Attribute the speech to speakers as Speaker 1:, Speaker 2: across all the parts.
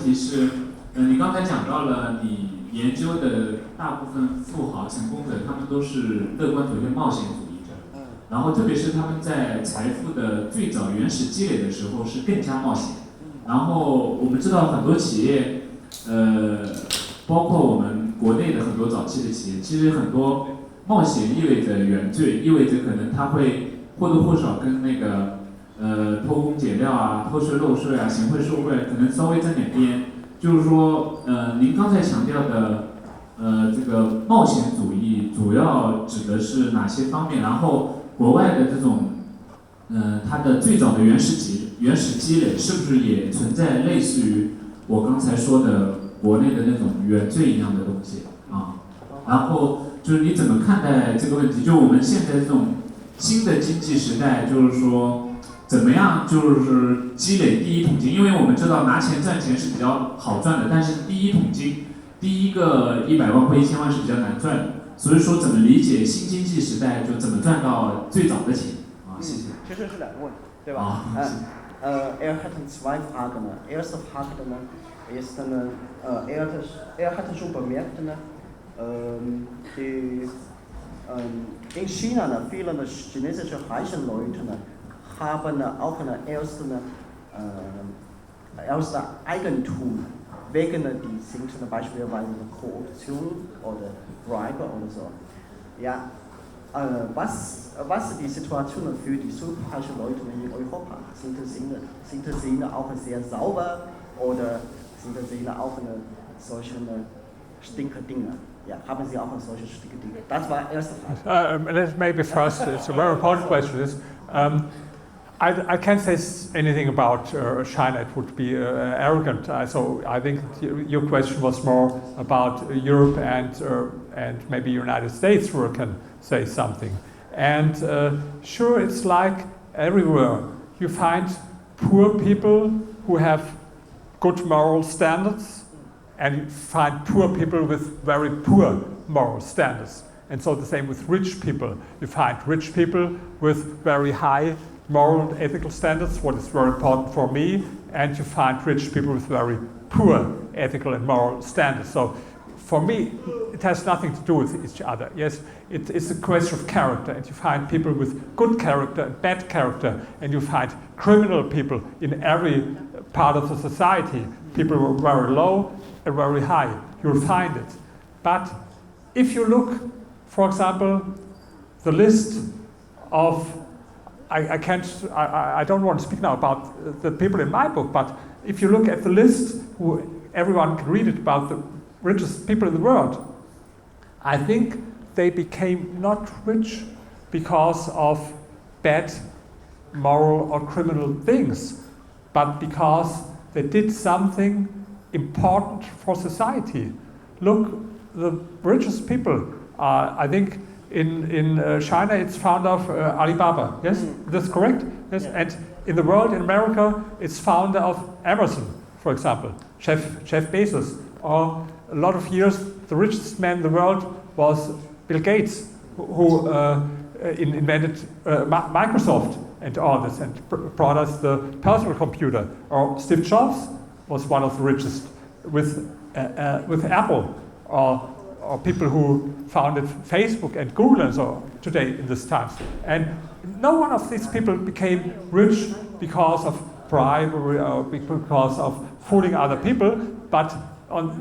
Speaker 1: 题是，你刚才讲到了你研究的大部分富豪、成功者，他们都是乐观主义、冒险主义者。然后特别是他们在财富的最早原始积累的时候是更加冒险。然后我们知道很多企业，包括我们国内的很多早期的企业，其实很多冒险意味着原罪，意味着可能他会或多或少跟那个偷工减料啊、偷税漏税啊、行贿受贿，可能稍微沾点边。就是说，您刚才强调的，这个冒险主义主要指的是哪些方面？然后国外的这种，它的最早的原始积累，是不是也存在类似于我刚才说的国内的那种原罪一样的东西啊？然后就是你怎么看待这个问题？就我们现在这种新的经济时代，就是说怎么样就是积累第一桶金？因为我们知道拿钱赚钱是比较好赚的，但是第一桶金，第一个100万或1000万是比较难赚的。所以说怎么理解新经济时代，就怎么赚到最早的钱啊？谢谢。
Speaker 2: 其实是两个问题，对吧？Er hat zwei Fragen. Erste Frage ist er hat schon bemerkt, in China viele chinesische reiche Leute haben auch erst Eigentum wegen die sind beispielsweise Korruption oder Bribe oder so. Ja, was die Situation für die superreichen Leute in Europa? Sind sie auch sehr sauber oder sind sie auch solche Stinkerdinge? Ja, haben Sie auch solche Stinkerdinge? Das war die erste Frage.
Speaker 3: Maybe first, it's a very important question. I can't say anything about China. It would be arrogant. So I think your question was more about Europe and maybe United States, where I can say something. And sure, it's like everywhere. You find poor people who have good moral standards, and you find poor people with very poor moral standards. And so the same with rich people. You find rich people with very high moral and ethical standards, what is very important for me, and you find rich people with very poor ethical and moral standards. So for me, it has nothing to do with each other. Yes, it's a question of character, and you find people with good character and bad character, and you find criminal people in every part of the society. People who are very low and very high, you'll find it. But if you look, for example, the list of I don't want to speak now about the people in my book, but if you look at the list, who everyone can read it, about the richest people in the world, I think they became not rich because of bad moral or criminal things, but because they did something important for society. Look, the richest people are, I think, in China, it's founder of Alibaba. Yes, that's correct. Yes, yeah. And in the world, in America, it's founder of Amazon, for example, Jeff Bezos. Or a lot of years, the richest man in the world was Bill Gates, who invented Microsoft and all this, and brought us the personal computer. Or Steve Jobs was one of the richest with Apple. Or people who founded Facebook and Google and so today in this times. And no one of these people became rich because of bribery or because of fooling other people, but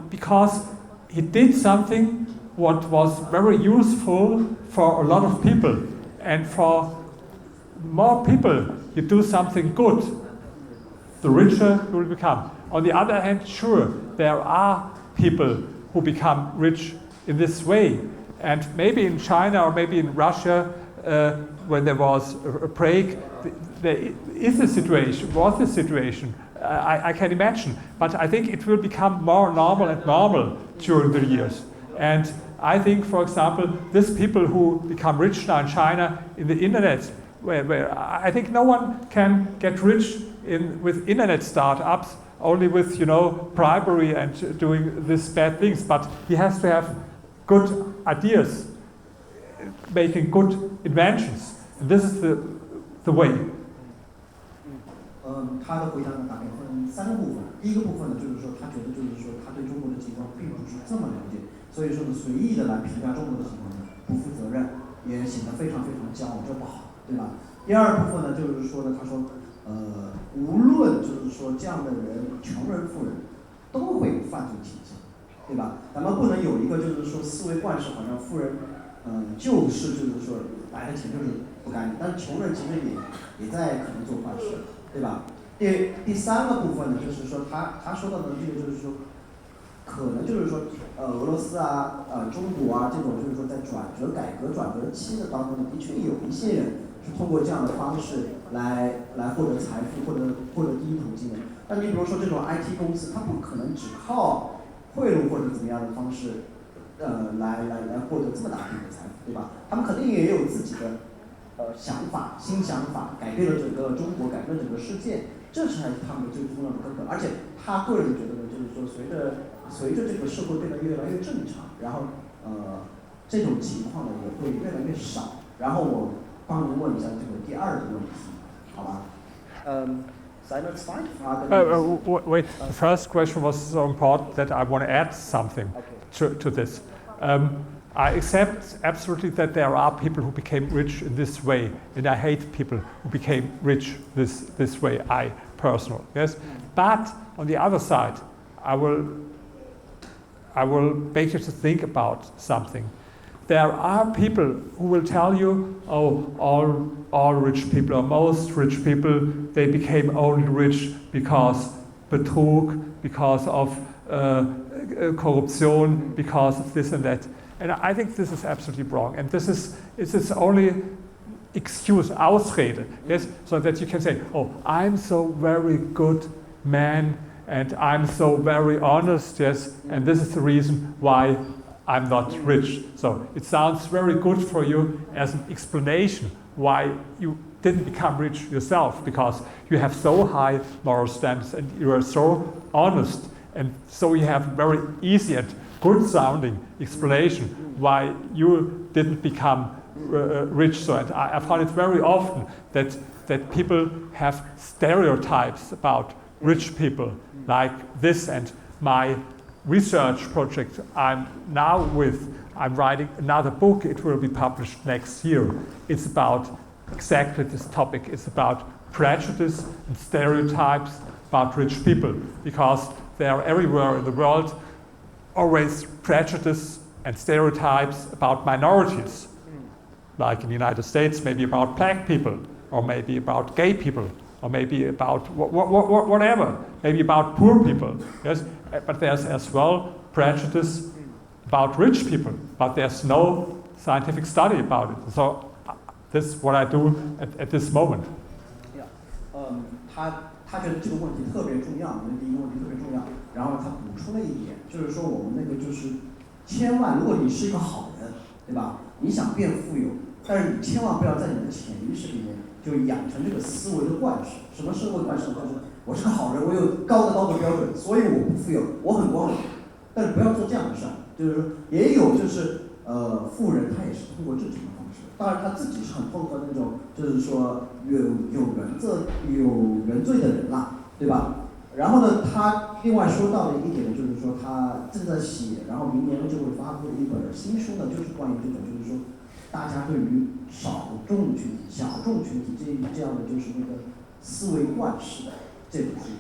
Speaker 3: because he did something what was very useful for a lot of people. And for more people, you do something good, the richer you will become. On the other hand, sure, there are people who become rich in this way, and maybe in China or maybe in Russia, when there was a break, there is a situation. I can imagine, but I think it will become more normal during the years. And I think, for example, these people who become rich now in China in the internet, where I think no one can get rich with internet startups only with bribery and doing these bad things, but he has to have good ideas, making good inventions. And this is the way.
Speaker 2: 他的回答呢大概分3个部分。第一个部分呢，就是说他觉得就是说他对中国的情况并不是这么了解，所以说呢随意的来评价中国的情况呢不负责任，也显得非常非常骄傲，这不好，对吧？第二部分呢，就是说呢，他说，无论就是说这样的人，穷人、富人，都会有犯罪倾向，对吧？咱们不能有一个就是说思维惯式，好像富人，就是说来的钱就是不干净，但是穷人其实也在可能做坏事，对吧？第3个部分呢，就是说他说到的这个就是说，可能就是说，俄罗斯啊，中国啊这种就是说在改革转折期的当中呢，的确有一些人是通过这样的方式来获得财富，获得第一途径的。但你比如说这种 IT 公司，它不可能只靠贿赂或者怎么样的方式，来获得这么大笔的财富，对吧？他们肯定也有自己的想法、新想法，改变了整个中国，改变了整个世界，这才是他们最重要的根本。而且他个人觉得呢，就是说随着这个社会变得越来越正常，然后这种情况呢也会越来越少。然后我帮您问一下这个第2个问题，好吧？Seine zweite Frage.
Speaker 3: Wait, the first question was so important that I want to add something to this. I accept absolutely that there are people who became rich in this way, and I hate people who became rich this way, I personally, yes? But on the other side, I will beg you to think about something. There are people who will tell you, oh, all rich people, or most rich people, they became only rich because Betrug, because of corruption, because of this and that. And I think this is absolutely wrong. And this is only excuse, Ausrede, yes, so that you can say, oh, I'm so very good man, and I'm so very honest, yes, and this is the reason why I'm not rich. So it sounds very good for you as an explanation why you didn't become rich yourself, because you have so high moral standards and you are so honest, and so you have very easy and good sounding explanation why you didn't become rich. So and I find it very often that people have stereotypes about rich people like this. And my research project I'm writing another book. It will be published next year. It's about exactly this topic. It's about prejudice and stereotypes about rich people, because they are everywhere in the world, always prejudice and stereotypes about minorities, like in the United States, maybe about black people, or maybe about gay people, or maybe about whatever, maybe about poor people, yes? But there's as well prejudice about rich people, but there's no scientific study about it. So this is what I do at this moment.
Speaker 2: Yeah. 他觉得这个问题特别重要，第一个问题特别重要。然后他补充了一点，就是说我们那个就是千万，如果你是一个好人，对吧？你想变富有，但是你千万不要在你的潜意识里面就养成这个思维的惯式。什么思维惯式？就是我是个好人，我有高的标准，所以我不富有，我很光荣。但是不要做这样的事儿，就是说也有就是富人他也是通过这种方式，当然他自己是很痛恨那种就是说有原罪的人啦，对吧？然后呢，他另外说到的一点呢，就是说他正在写，然后明年呢就会发布一本新书呢，就是关于这种就是说大家对于小众群体这样的就是那个思维惯式的这种书。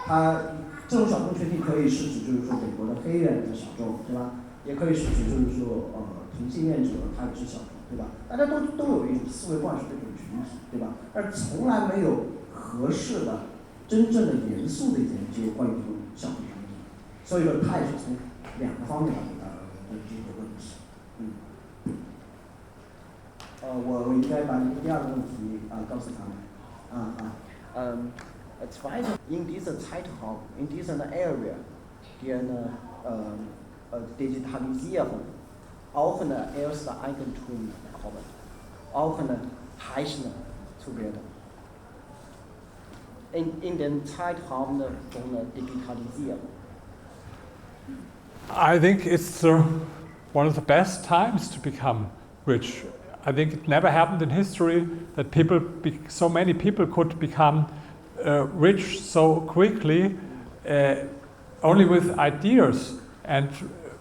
Speaker 2: 他这种小众群体可以是指就是说美国的黑人的小众，对吧？也可以是指就是说同性恋者他也是小众，对吧？大家都有一种思维惯式的一种群体，对吧？但是从来没有合适的、真正的严肃的研究关于这种小众群体，所以说他也是从两个方面来问这个问题。我应该把你第二个问题告诉他们。Zweitens, in dieser Zeitraum, in dieser Area, die eine Digitalisierung auch eine erste Eigentum bekommen, auch eine Heischende zu werden. In dem Zeitraum von der Digitalisierung.
Speaker 3: I think it's one of the best times to become rich. I think it never happened in history that so many people could become rich so quickly only with ideas and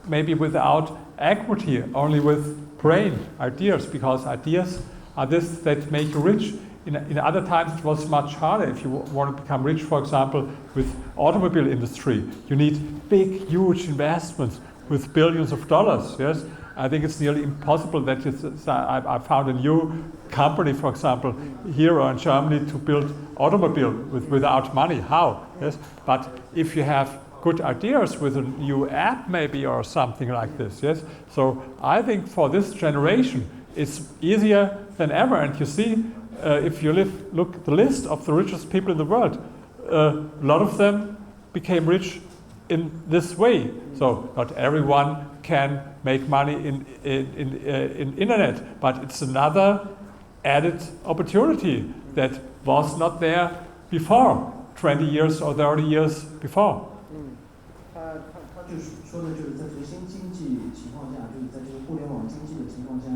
Speaker 3: maybe without equity, only with brain ideas, because ideas are this that make you rich. In other times it was much harder. If you want to become rich, for example, with automobile industry, you need big, huge investments with billions of dollars. Yes, I think it's nearly impossible that I found a new company, for example, here or in Germany to build automobile without money. How? Yes, but if you have good ideas with a new app maybe or something like this. Yes, so I think for this generation it's easier than ever. And you see, if you look at the list of the richest people in the world, a lot of them became rich in this way. So not everyone can make money in internet, but it's another added opportunity that was not there before 20 years or 30 years before.
Speaker 4: 他就是说的就是在这个新经济情况下，就是在这个互联网经济的情况下，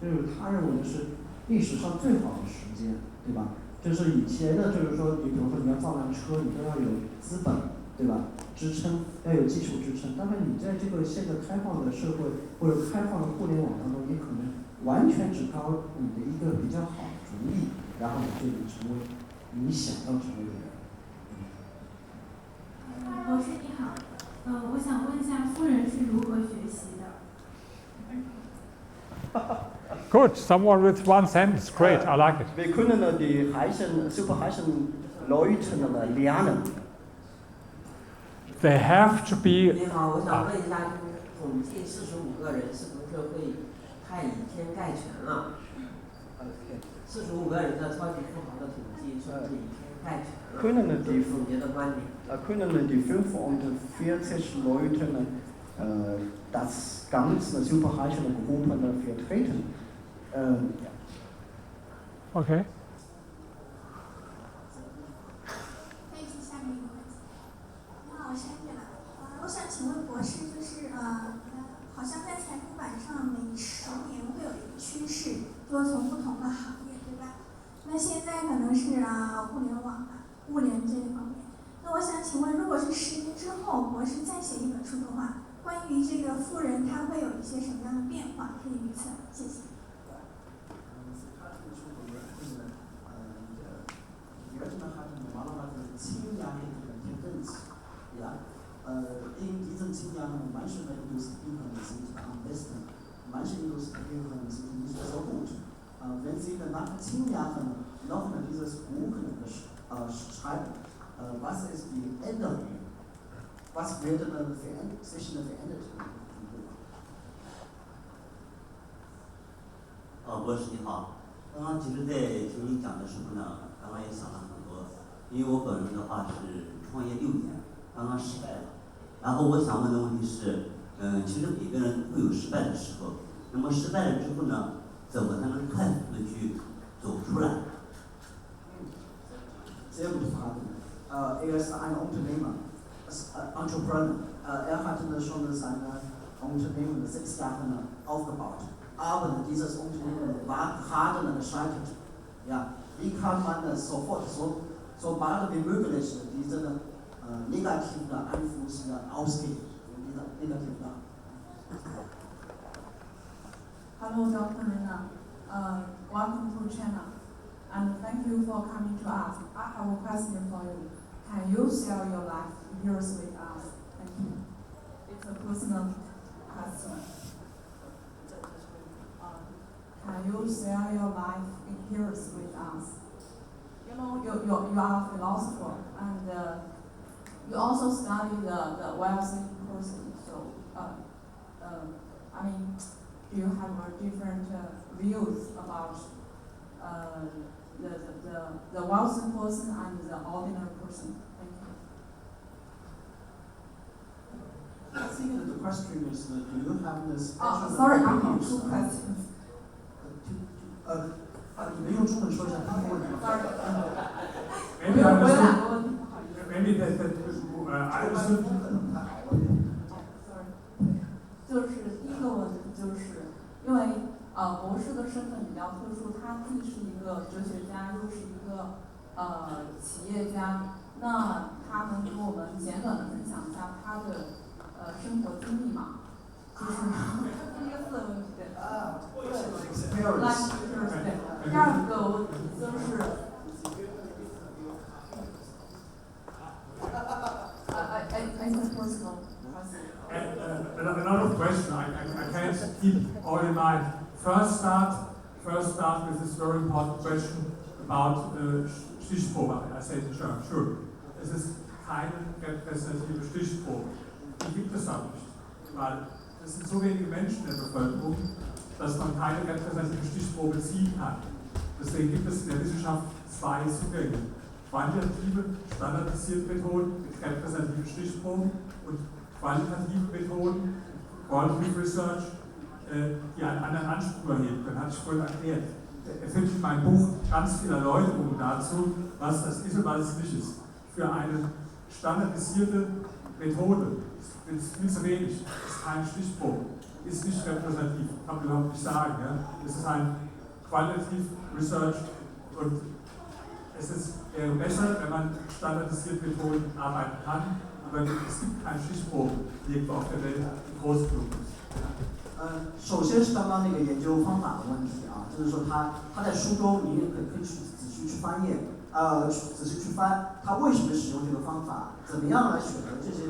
Speaker 4: 就是他认为的是历史上最好的时间，对吧？就是以前的，就是说你比如说你要造辆车，你都要有资本，对吧？支撑，要有技术支撑。但是你在这个现在开放的社会或者开放的互联网当中，你可能完全只靠你的一个比较好的主意，然后你就能成为你想要成为的人。
Speaker 5: 博士你好，我想问一下，夫人是如何学习的？
Speaker 3: Good, someone with one sentence, great, I like it.
Speaker 2: Wir können die super heißen Leute lernen.
Speaker 3: They have to be.
Speaker 6: 你好，我想问一下，就是统计45个人是不是会太以偏概全了？45个人的超级富豪的统计是不是以偏概全了？
Speaker 2: Können
Speaker 6: 这是你的观点。
Speaker 2: Können die 45 Leute das ganze superreiche Gruppen vertreten?
Speaker 3: Okay.
Speaker 7: 可以提下面一个问题。你好，我是安月兰。我想请问博士，就是好像在财富板上每10年会有一个趋势，说从不同的行业，对吧？那现在可能是互联网物联这一方面。那我想请问，如果是10年之后，博士再写一本书的话，关于这个富人他会有一些什么样的变化？可以预测？谢谢。
Speaker 4: Die Götter hatten normalerweise 10 Jahre eine Tendenz. Ja? In diesen 10 Jahren manche Industrien sind am besten, manche Industrien sind nicht so gut. Wenn Sie nach 10 Jahren noch dieses Buch schreiben, was ist die Änderung? Was wird sich verändert?
Speaker 8: 博士你好，刚刚其实在听您讲的时候呢，刚刚也想了很多，因为我本人的话是创业6年，刚刚失败了。然后我想问的问题是，其实每个人会有失败的时候，那么失败了之后呢，怎么才能快速的去走出来
Speaker 4: ？Sehr gute Frage. Er ist ein Unternehmer, Entrepreneur. Er hat schon sein Unternehmen 6 Jahre aufgebaut. Aber dieses Unternehmen war gerade gescheitert. Ja, wie kann man sofort, so bald wie möglich, diesen negativen Einfluss ausgehen?
Speaker 9: Hello, Dr. Rina. Welcome to China, and thank you for coming to us. I have a question for you. Can you share your life years with us? Thank you. It's a personal question. Can you share your life years with us? You know, you are a philosopher, and you also study the wealthy person. So, I mean, do you have different views about the wealthy person and the ordinary person? Thank you.
Speaker 4: I think the question is, do you have the special?
Speaker 9: Sorry, I have 2 questions.
Speaker 4: 你们用中文说一下第一个问题。
Speaker 3: Maybe that I understood.
Speaker 9: 就是第一个问题，就是因为博士的身份比较特殊，他既是一个哲学家，又是一个企业家，那他能给我们简短的分享一下他的生活经历吗？就是第一个问题，来，第二个问题就是I think personal.
Speaker 3: A lot of questions. I can't keep all in mind. First start with this very important question about Stichprobe. I said in German, sure. Es ist keine repräsentative Stichprobe. Die gibt es auch nicht. Weil es sind so wenige Menschen in der Bevölkerung, dass man keine repräsentative Stichprobe ziehen kann. Deswegen gibt es in der Wissenschaft zwei Zugänge. Quantitative, standardisierte Methoden mit repräsentativen Stichproben und qualitative Methoden, Qualitative Research, die einen anderen Anspruch erheben können, hatte ich vorhin erklärt. Er findet in meinem Buch ganz viele Erläuterungen dazu, was das ist und was es nicht ist. Für eine standardisierte Methode ist viel zu wenig, ist keine Stichprobe, ist nicht repräsentativ, kann man überhaupt nicht sagen. Ja? Es ist ein Qualitative Research und wäre besser, wenn man standardisiert Methoden arbeiten kann, aber es gibt keine Stichproben, die irgendwo auf der Welt groß genug ist.
Speaker 4: 首先是刚刚那个研究方法的问题啊，就是说他在书中您也可以去仔细去翻页，仔细去翻他为什么使用这个方法，怎么样来选择这些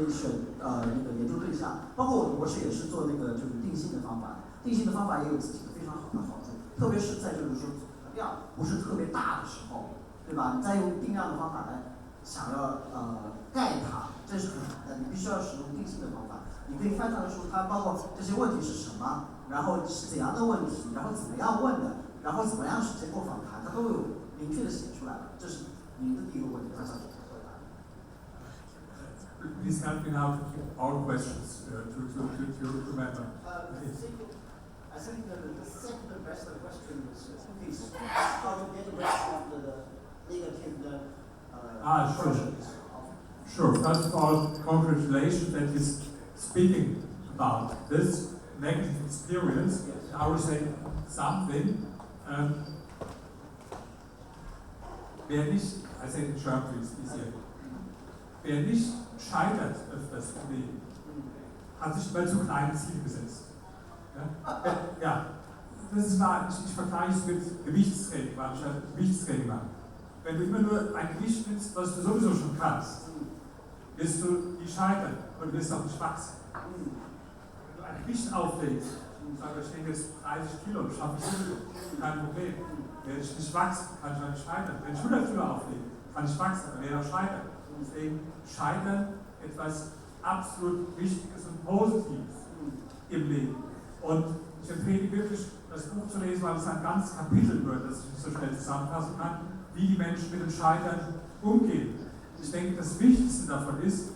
Speaker 4: 那个研究对象，包括我的博士也是做那个就是定性的方法，定性的方法也有自己的非常好的好处，特别是在就是说量不是特别大的时候，对吧？你再用定量的方法来想要盖它，这是很难的，你必须要使用定性的方法。你可以翻他的书，它包括这些问题是什么，然后是怎样的问题，然后怎么样问的，然后怎么样是结构访谈，它都有明确的写出来了。这是您的第一个问题，他想回答。
Speaker 3: Please help me now to keep all questions to remember.
Speaker 4: I think the second best question is how to get rid of the negative
Speaker 3: Sure. First of all, congratulations that he's speaking about this negative experience. I will say something. Wer nicht, I say in German, it's easier. Wer nicht scheitert öfters im Leben, hat sich immer zu kleine Ziele gesetzt. Ja, das ist wahr. Ich vergleiche es mit Gewichtstraining, weil ich halt Gewichtstraining mache. Wenn du immer nur ein Gewicht nimmst, was du sowieso schon kannst, wirst du nie scheitern und wirst auch nicht wachsen. Wenn du ein Gewicht auflegst und sagst, ich nehme jetzt 30 Kilo, schaffe ich sowieso, kein Problem. Werde ich nicht wachsen, kann ich auch nicht scheitern. Wenn ich 100 Kilo auflege, kann ich wachsen, dann werde ich auch scheitern. Deswegen Scheitern etwas absolut Wichtiges und Positives im Leben. Und ich empfehle wirklich, das Buch zu lesen, weil es ein ganzes Kapitel wird, das ich nicht so schnell zusammenfassen kann, wie die Menschen mit dem Scheitern umgehen. Ich denke, das Wichtigste davon ist,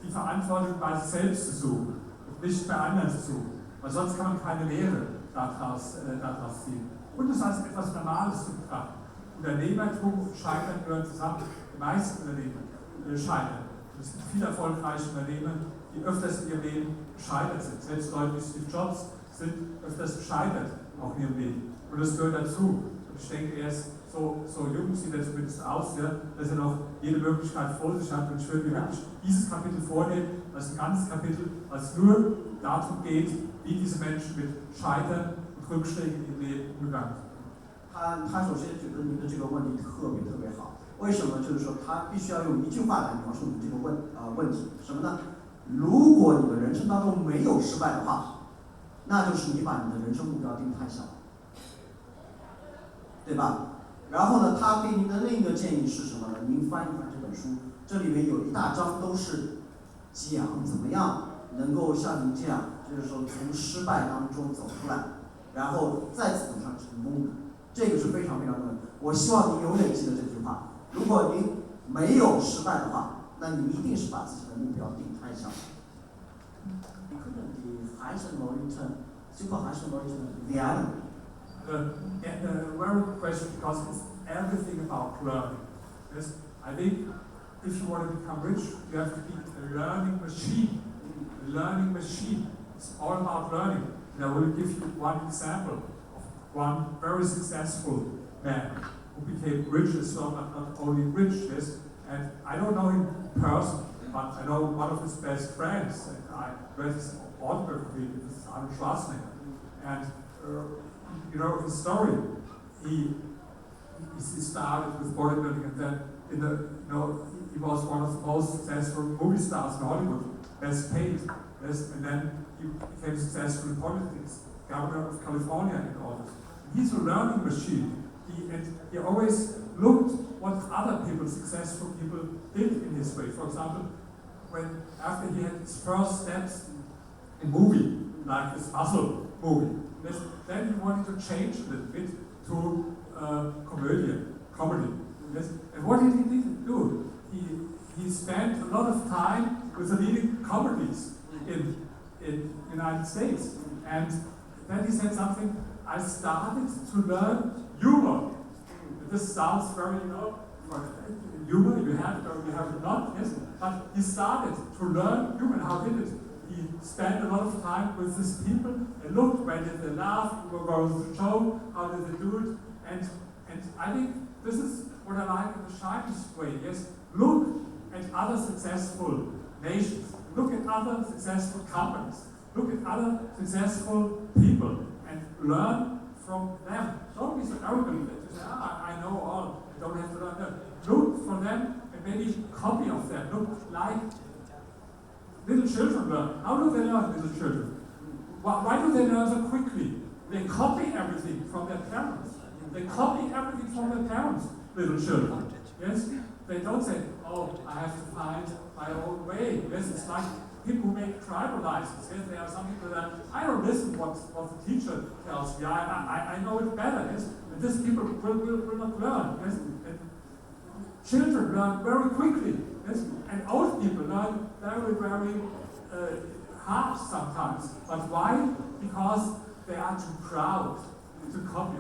Speaker 3: die Verantwortung bei sich selbst zu suchen und nicht bei anderen zu suchen. Weil sonst kann man keine Lehre daraus ziehen. Und es als etwas Normales zu betrachten. Unternehmertum und Scheitern gehören zusammen. Die meisten Unternehmen scheitern. Und es gibt viele erfolgreiche Unternehmer, die öfters in ihrem Leben gescheitert sind. Selbst Leute wie Steve Jobs sind öfters gescheitert, auch in ihrem Leben. Und das gehört dazu. Und ich denke, er ist so jung, sieht er zumindest aus, ja, dass er noch jede Möglichkeit vor sich hat. Und ich würde mir wirklich dieses Kapitel vornehmen, als ein ganzes Kapitel, was nur darum geht, wie diese Menschen mit Scheitern und Rückschlägen im Leben umgegangen sind.
Speaker 4: 他首先觉得您的这个问题特别好，为什么？就是说他必须要用一句话来描述你这个问题，什么呢？如果你的人生当中没有失败的话，那就是你把你的人生目标定太小，对吧？然后呢，他给您的另一个建议是什么呢？您翻一翻这本书，这里面有一大章都是讲怎么样能够像您这样，就是说从失败当中走出来，然后再走上成功的。这个是非常重要的。我希望您永远记得这句话。如果您没有失败的话，那你一定是把自己的目标定太小。你可能die Heisenleute, super Heisenleute lernen.
Speaker 3: A very good question, because it's everything about learning. Yes, I think if you want to become rich, you have to be a learning machine. A learning machine. It's all about learning. And I will give you one example of one very successful man. who became rich as well, but not only rich, yes. And I don't know him in person, but I know one of his best friends, and I read his autobiography, this is Arnold Schwarzenegger. And you know his story. He started with bodybuilding, and then he was one of the most successful movie stars in Hollywood, best paid, yes, and then he became successful in politics, governor of California and all this. He's a learning machine. He always looked what other people, successful people, did in his way. For example, after he had his first steps in movie, like this muscle movie, then he wanted to change a little bit to comedy. Yes? And what did he do? He spent a lot of time with the leading comedies in United States. And then he said something, I started to learn humor. This sounds very, humor, you have it not, yes? But he started to learn humor. How did it? He spent a lot of time with these people and looked, when did they laugh, what was the joke, how did they do it? And I think this is what I like in the Chinese way, yes? Look at other successful nations, look at other successful companies, look at other successful people and learn from them. Don't be so arrogant that you say, I know all, I don't have to learn them. Look for them and maybe copy of them. Look like little children learn. How do they learn, little children? Why do they learn so quickly? They copy everything from their parents. They copy everything from their parents, little children. Yes? They don't say, oh, I have to find my own way. Yes, it's like people who make driver license. Yes, there are some people that, I don't listen what the teacher tells me. I know it better. Yes? And these people will not learn. Yes? And children learn very quickly. Yes? And old people learn very, very hard sometimes. But why? Because they are too proud to copy.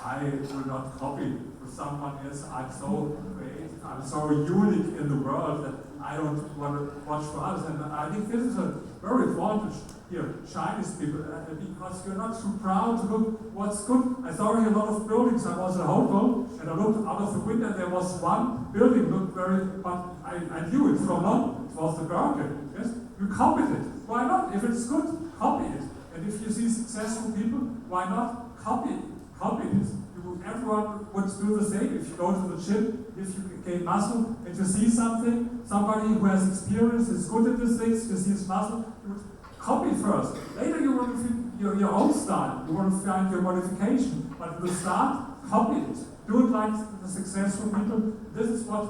Speaker 3: I will not copy with someone else. I'm so great, I'm so unique in the world that I don't want to watch for others. And I think this is a very advantage here, Chinese people, because you're not too proud to look what's good. I saw here a lot of buildings. I was in a hotel and I looked out of the window. There was one building looked very, but I knew it from London. It was the Burger. Yes, you copied it. Why not? If it's good, copy it. And if you see successful people, why not copy it? Everyone would do the same. If you go to the gym, if you gain muscle, and you see somebody who has experience, is good at these things, you see his muscle, you would copy first. Later you want to find your own style, you want to find your modification, but at the start, copy it. Do it like the successful people. This is what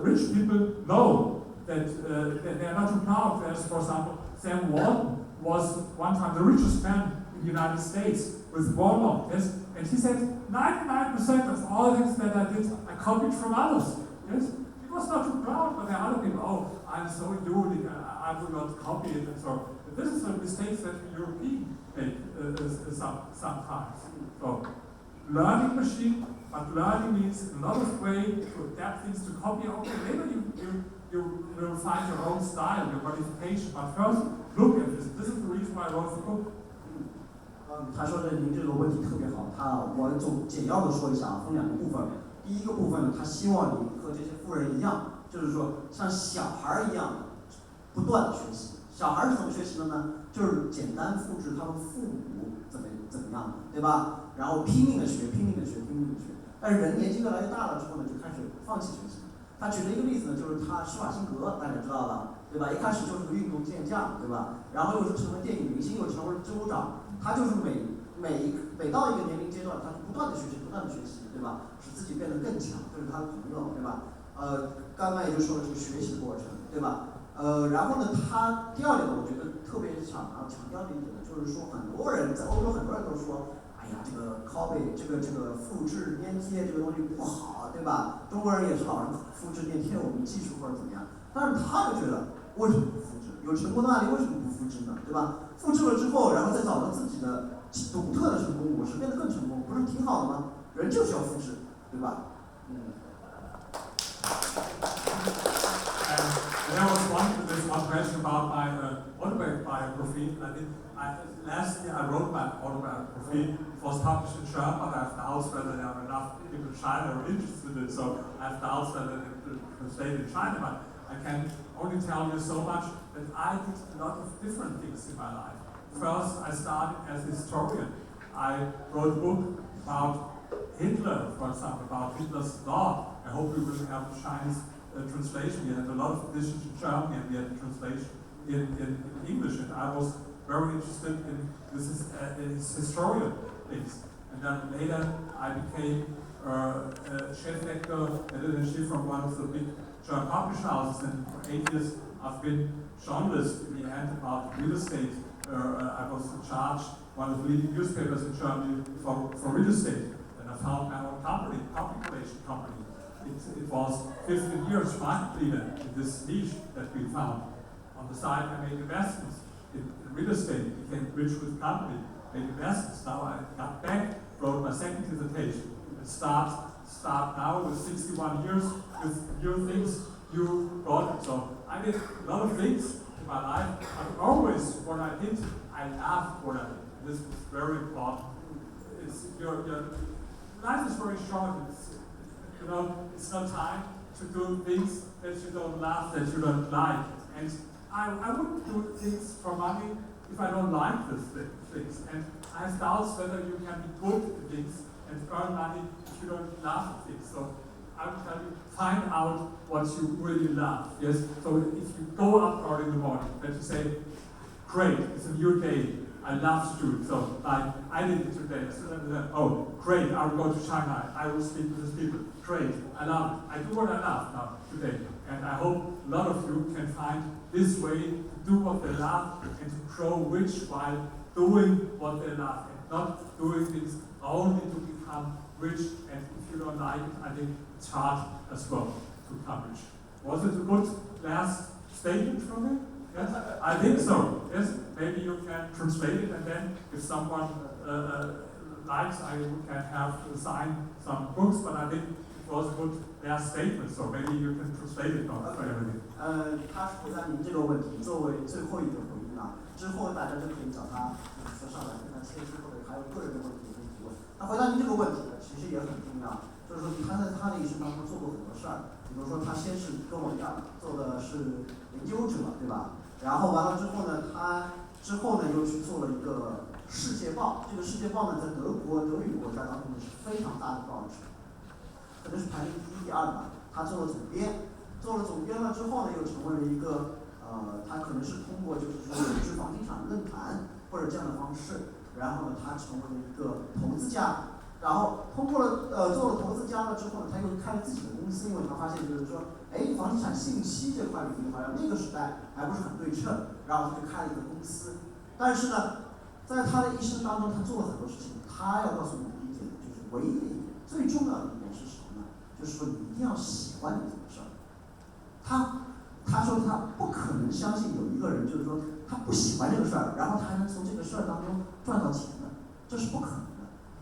Speaker 3: rich people know, that they are not too proud. There's, for example, Sam Walton was one time the richest man in the United States with Walmart, yes? And he said, 99% of all things that I did, I copied from others, yes? He was not too proud, but there are other people, oh, I'm so unique, I will not copy it, and so. But this is a mistake that we Europeans make sometimes. So, learning machine, but learning means in a lot of ways to adapt things, to copy. Okay, later you will find your own style, your modification, but first, look at this. This is the reason why I wrote the book.
Speaker 2: 他说的您这个问题特别好，我简要的说一下，分两个部分。第一个部分呢，他希望您和这些富人一样，就是说像小孩一样不断的学习。小孩是怎么学习的呢？就是简单复制他们父母怎么样的，对吧？然后拼命的学。但是人年纪越来越大了之后呢，就开始放弃学习。他举了一个例子呢，就是他施瓦辛格，大家知道吧？对吧？一开始就是个运动健将，对吧？然后又是成为电影明星，又成为州长。他就是每到一个年龄阶段，他就不断的学习，对吧？使自己变得更强，这是他的朋友，对吧？刚刚也就说了这个学习的过程，对吧？然后呢，他第二点呢，我觉得特别想要强调的一点呢，就是说很多人在欧洲，很多人都说，哎呀，这个 copy 这个复制粘贴这个东西不好，对吧？中国人也是老是复制粘贴我们技术或者怎么样，但是他就觉得为什么不复制？有成功的案例为什么不复制呢？对吧？复制了之后，然后再找到自己的独特的成功模式，变得更成功，不是挺好的吗？人就是要复制，对吧
Speaker 3: There was one question about my autobiography. I
Speaker 10: last year I wrote my autobiography. It was published in German, but I have doubts whether there are enough people in China who are interested in it, so I have doubts whether it will translate in China, but I can only tell you so much that I did a lot of different things in my life. First, I started as a historian. I wrote a book about Hitler, for example, about Hitler's law. I hope we will have a Chinese translation. We had a lot of editions in German, and we had a translation in English, and I was very interested in this historian things. And then later I became chief editor-in-chief from one of the big German publishing houses, and for 8 years I've been journalist in the end about real estate. I was in charge one of the leading newspapers in Germany for real estate, and I found my own company, public relation company. It was 15 years market leader in this niche that we found. On the side, I made investments in real estate, became rich with company, made investments. Now I got back, wrote my second dissertation, and start now with 61 years with new things, new projects. So I did a lot of things in my life, but always what I did, I loved what I did. This was very important. Your life is very short. It's not time to do things that you don't love, that you don't like. And I wouldn't do things for money if I don't like these things. And I have doubts whether you can be good at things and earn money if you don't love things. So I would tell you, find out what you really love. Yes. So if you go up early in the morning, that you say, great, it's a new day. I love to do it. So like I did it today. Oh, great, I will go to Shanghai. I will speak to these people. Great, I love it. I do what I love now today. And I hope a lot of you can find this way to do what they love and to grow rich while doing what they love and not doing things only to become rich. And if you don't like it, I think it's hard as well to become rich. Was it a good last statement from me? Yes, I think so. Yes, maybe you can translate it, and then if someone likes, I can have sign some books. But I think it was a good last statement, so maybe you can translate it for everything.
Speaker 2: 他是回答您这个问题，作为最后一个回应啊，之后大家就可以找他说上来跟他切磋，或者还有个人的问题可以提问。那回答您这个问题呢，其实也很重要，就是说他在他的一生当中做过很多事儿，比如说他先是跟我一样做的是研究者，对吧？然后完了之后呢，他之后呢又去做了一个世界报，这个世界报呢在德语国家当中是非常大的报纸，可能是排名第1、第2的吧。他做了总编，做了总编了之后呢，又成为了一个他可能是通过就是说有志房地产论坛或者这样的方式，然后呢他成为了一个投资家。然后通过了做了投资家了之后呢，他又开了自己的公司，因为他发现就是说，房地产信息这块领域好像那个时代还不是很对称，然后他就开了一个公司。但是呢，在他的一生当中，他做了很多事情。他要告诉我们一点，就是唯一的一点，最重要的一点是什么呢？就是说你一定要喜欢你这个事儿。他说他不可能相信有一个人就是说他不喜欢这个事儿，然后他还能从这个事儿当中赚到钱的，这是不可能的。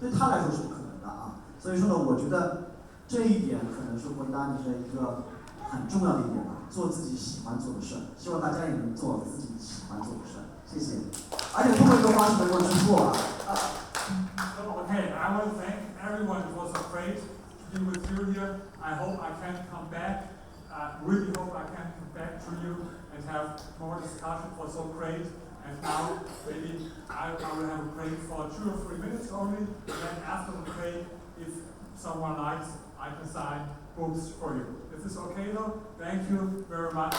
Speaker 2: 对他来说是不可能的啊，所以说呢，我觉得这一点可能是回答你的一个很重要的一点吧，做自己喜欢做的事，希望大家也能做自己喜欢做的事，谢谢。而且通过这个方式能够制作啊。
Speaker 10: Okay, I want to thank everyone. It was a great to be with you here. I hope I can come back. I really hope I can come back to you and have more discussion. It was so great. And now, maybe I will have a break for 2 or 3 minutes only, and then after the break, if someone likes, I can sign books for you. Is this okay though? Thank you very much.